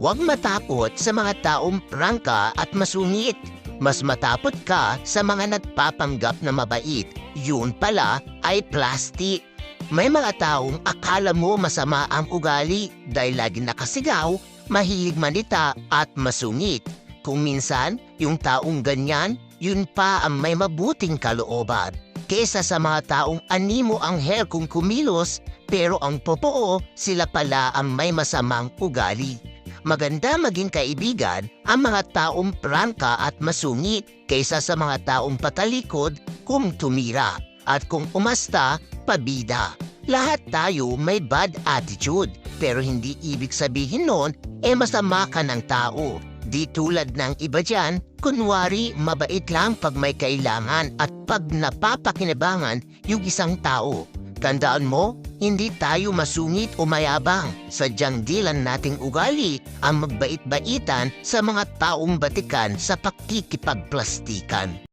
Huwag matakot sa mga taong prangka at masungit. Mas matapot ka sa mga nagpapanggap na mabait. Yun pala ay plastic. May mga taong akala mo masama ang ugali dahil lagi nakasigaw, mahilig manita at masungit. Kung minsan, yung taong ganyan, yun pa ang may mabuting kalooban. Kesa sa mga taong animo ang hair kung kumilos, pero ang totoo, sila pala ang may masamang ugali. Maganda maging kaibigan ang mga taong prangka at masungit kaysa sa mga taong patalikod kung tumira at kung umasta, pabida. Lahat tayo may bad attitude, pero hindi ibig sabihin nun masama ka ng tao. Di tulad ng iba dyan, kunwari mabait lang pag may kailangan at pag napapakinabangan yung isang tao. Tandaan mo, hindi tayo masungit o mayabang. Sadyang dilan nating ugali ang magbait-baitan sa mga taong batikan sa pakikipagplastikan.